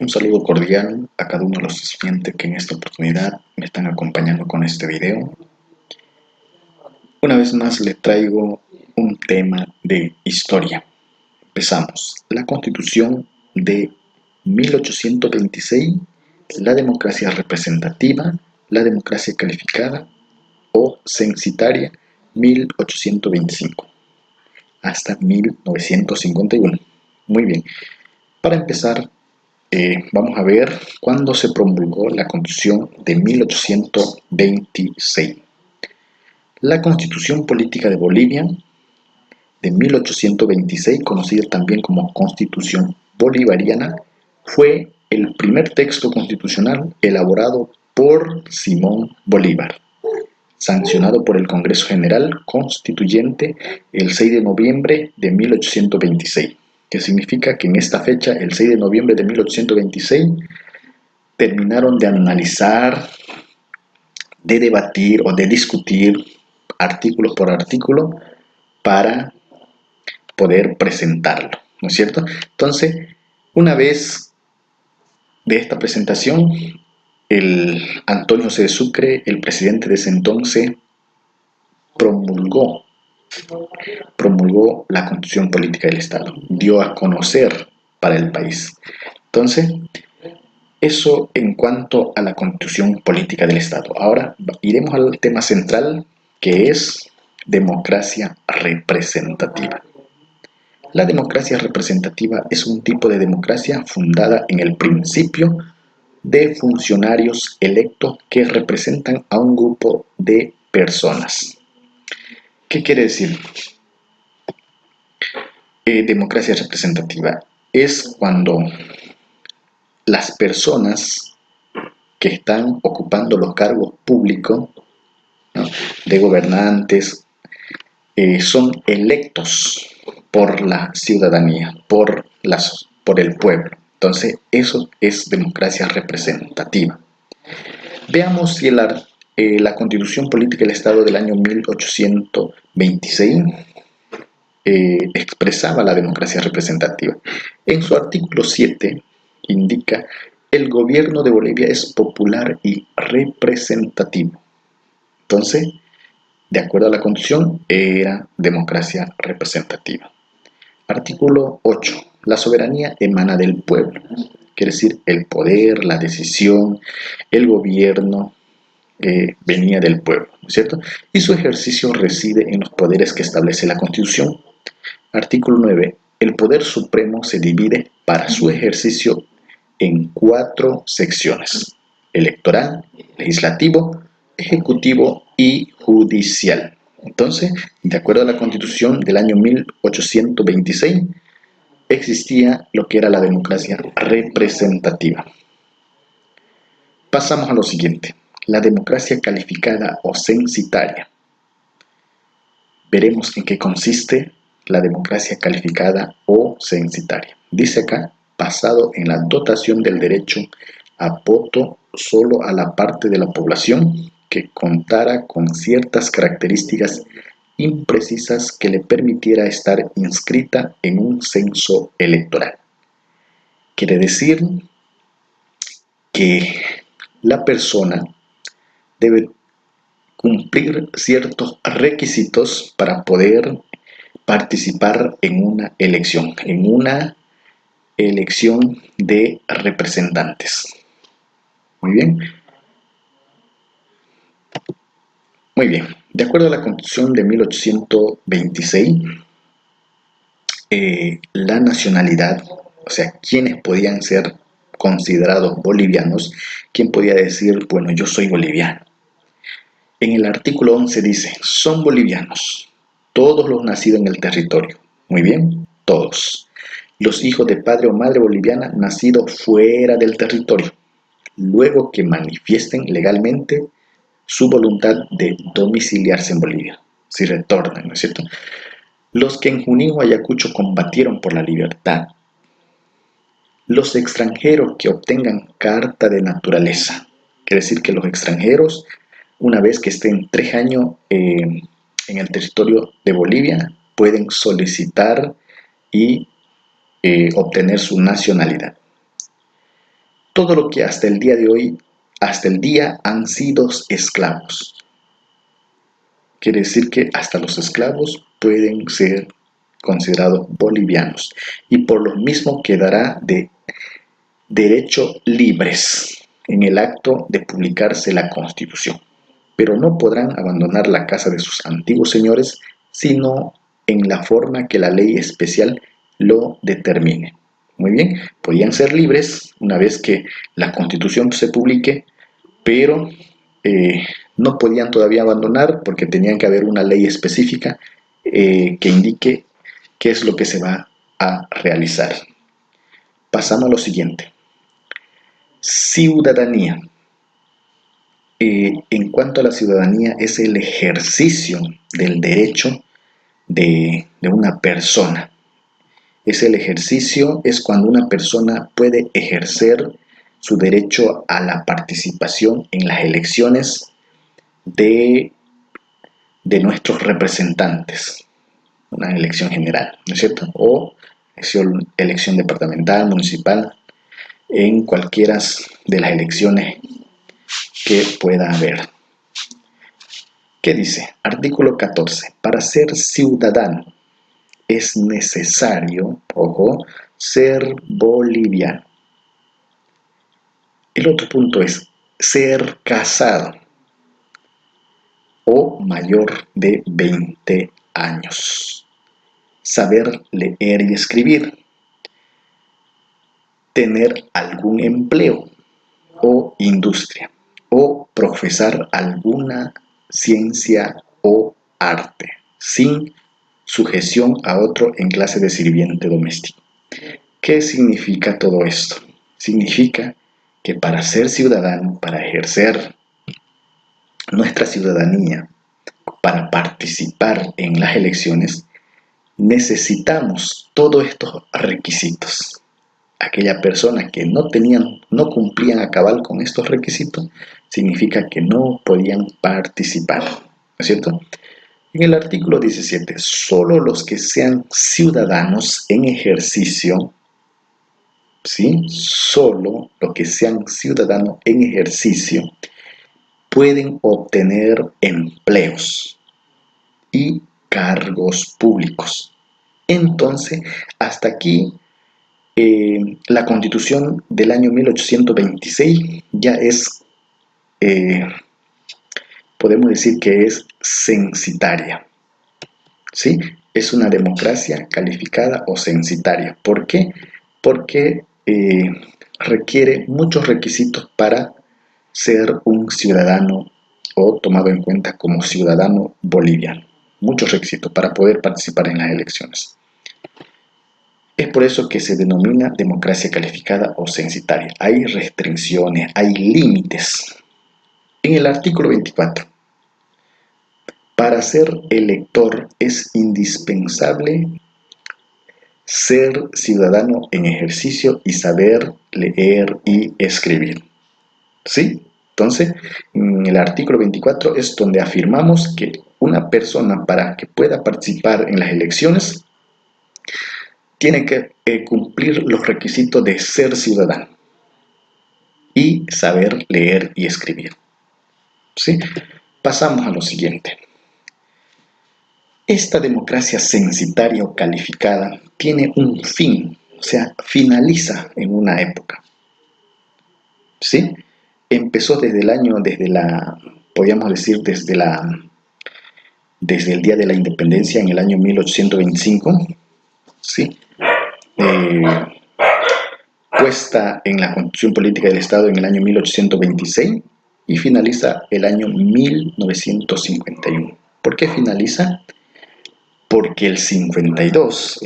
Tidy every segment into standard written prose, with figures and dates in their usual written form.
Un saludo cordial a cada uno de los estudiantes que en esta oportunidad me están acompañando con este video. Una vez más les traigo un tema de historia. Empezamos. La Constitución de 1826, la democracia representativa, la democracia calificada o censitaria 1825 hasta 1951. Muy bien. Para empezar, vamos a ver cuándo se promulgó la Constitución de 1826. La Constitución Política de Bolivia de 1826, conocida también como Constitución Bolivariana, fue el primer texto constitucional elaborado por Simón Bolívar, sancionado por el Congreso General Constituyente el 6 de noviembre de 1826. Que significa que en esta fecha, el 6 de noviembre de 1826, terminaron de analizar, de debatir o de discutir artículo por artículo para poder presentarlo, ¿no es cierto? Entonces, una vez de esta presentación, el Antonio José de Sucre, el presidente de ese entonces, promulgó la Constitución Política del Estado, dio a conocer para el país. Entonces, eso en cuanto a la Constitución Política del Estado. Ahora iremos al tema central, que es democracia representativa. La democracia representativa es un tipo de democracia fundada en el principio de funcionarios electos que representan a un grupo de personas. ¿Qué quiere decir? Democracia representativa es cuando las personas que están ocupando los cargos públicos, ¿no?, de gobernantes, son electos por la ciudadanía, por el pueblo. Entonces, eso es democracia representativa. Veamos si la Constitución Política del Estado del año 1826 expresaba la democracia representativa. En su artículo 7 indica: el gobierno de Bolivia es popular y representativo. Entonces, de acuerdo a la Constitución, era democracia representativa. Artículo 8. La soberanía emana del pueblo. Quiere decir, el poder, la decisión, el gobierno venía del pueblo, ¿no es cierto? Y su ejercicio reside en los poderes que establece la Constitución. Artículo 9. El poder supremo se divide para su ejercicio en 4 secciones: electoral, legislativo, ejecutivo y judicial. Entonces, de acuerdo a la Constitución del año 1826, existía lo que era la democracia representativa. Pasamos a lo siguiente: la democracia calificada o censitaria. Veremos en qué consiste la democracia calificada o censitaria. Dice acá: basado en la dotación del derecho a voto solo a la parte de la población que contara con ciertas características imprecisas que le permitiera estar inscrita en un censo electoral. Quiere decir que la persona debe cumplir ciertos requisitos para poder participar en una elección de representantes. Muy bien. Muy bien. De acuerdo a la Constitución de 1826, la nacionalidad, o sea, quienes podían ser considerados bolivianos, quién podía decir, bueno, yo soy boliviano. En el artículo 11 dice: son bolivianos todos los nacidos en el territorio. Muy bien, todos. Los hijos de padre o madre boliviana nacidos fuera del territorio, luego que manifiesten legalmente su voluntad de domiciliarse en Bolivia, si retornan, ¿no es cierto? Los que en Junín o Ayacucho combatieron por la libertad. Los extranjeros que obtengan carta de naturaleza. Quiere decir que los extranjeros, una vez que estén 3 años en el territorio de Bolivia, pueden solicitar y obtener su nacionalidad. todo lo que hasta el día de hoy, hasta el día han sido esclavos. Quiere decir que hasta los esclavos pueden ser considerados bolivianos y por lo mismo quedará de derecho libres en el acto de publicarse la Constitución, pero no podrán abandonar la casa de sus antiguos señores, sino en la forma que la ley especial lo determine. Muy bien, podían ser libres una vez que la Constitución se publique, pero no podían todavía abandonar porque tenían que haber una ley específica que indique qué es lo que se va a realizar. Pasamos a lo siguiente. Ciudadanía. En cuanto a la ciudadanía, es el ejercicio del derecho de una persona. Es el ejercicio, es cuando una persona puede ejercer su derecho a la participación en las elecciones de nuestros representantes, una elección general, ¿no es cierto? O elección departamental, municipal, en cualquiera de las elecciones que pueda haber. ¿Qué dice? Artículo 14. Para ser ciudadano es necesario, ojo, ser boliviano. El otro punto es ser casado o mayor de 20 años. Saber leer y escribir. Tener algún empleo o industria o profesar alguna ciencia o arte sin sujeción a otro en clase de sirviente doméstico. ¿Qué significa todo esto? Significa que para ser ciudadano, para ejercer nuestra ciudadanía, para participar en las elecciones, necesitamos todos estos requisitos. Aquella persona que no cumplían a cabal con estos requisitos, significa que no podían participar, ¿no es cierto? En el artículo 17, solo los que sean ciudadanos en ejercicio, ¿sí? Solo los que sean ciudadanos en ejercicio pueden obtener empleos y cargos públicos. Entonces, hasta aquí la Constitución del año 1826 ya es, podemos decir que es censitaria, ¿sí? Es una democracia calificada o censitaria. ¿Por qué? Porque requiere muchos requisitos para ser un ciudadano o tomado en cuenta como ciudadano boliviano. Muchos requisitos para poder participar en las elecciones. Es por eso que se denomina democracia calificada o censitaria. Hay restricciones, hay límites. En el artículo 24, para ser elector es indispensable ser ciudadano en ejercicio y saber leer y escribir. ¿Sí? Entonces, en el artículo 24 es donde afirmamos que una persona para que pueda participar en las elecciones tiene que cumplir los requisitos de ser ciudadano y saber leer y escribir. ¿Sí? Pasamos a lo siguiente. Esta democracia censitaria o calificada tiene un fin, o sea, finaliza en una época. ¿Sí? Empezó podríamos decir, desde el día de la independencia en el año 1825, ¿sí? Puesta en la Constitución Política del Estado en el año 1826 y finaliza el año 1951. ¿Por qué finaliza? Porque el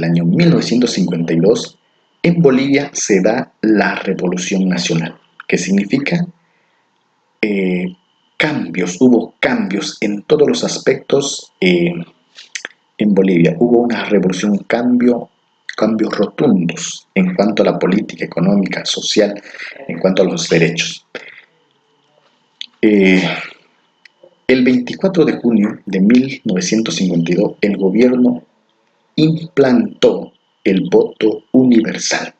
año 1952, en Bolivia se da la Revolución Nacional, que significa hubo cambios en todos los aspectos en Bolivia. Hubo una revolución, cambios rotundos en cuanto a la política económica, social, en cuanto a los derechos. El 24 de junio de 1952, el gobierno implantó el voto universal.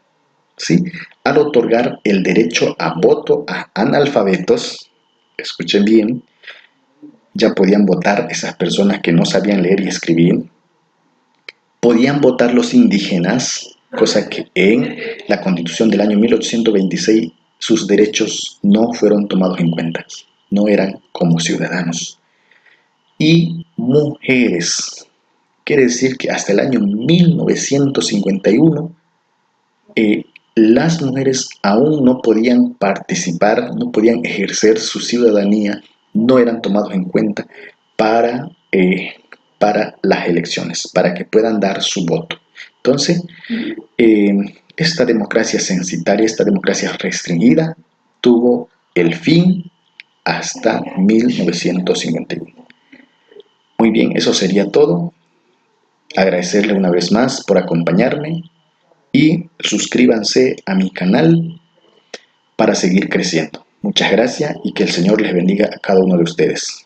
¿sí? Al otorgar el derecho a voto a analfabetos, escuchen bien, ya podían votar esas personas que no sabían leer y escribir, podían votar los indígenas, cosa que en la Constitución del año 1826 sus derechos no fueron tomados en cuenta, no eran como ciudadanos. Y mujeres, quiere decir que hasta el año 1951 las mujeres aún no podían participar, no podían ejercer su ciudadanía, no eran tomados en cuenta para, para las elecciones, para que puedan dar su voto. Entonces, eh, esta democracia censitaria, esta democracia restringida, tuvo el fin hasta 1951. Muy bien, eso sería todo. Agradecerle una vez más por acompañarme y suscríbanse a mi canal para seguir creciendo. Muchas gracias y que el Señor les bendiga a cada uno de ustedes.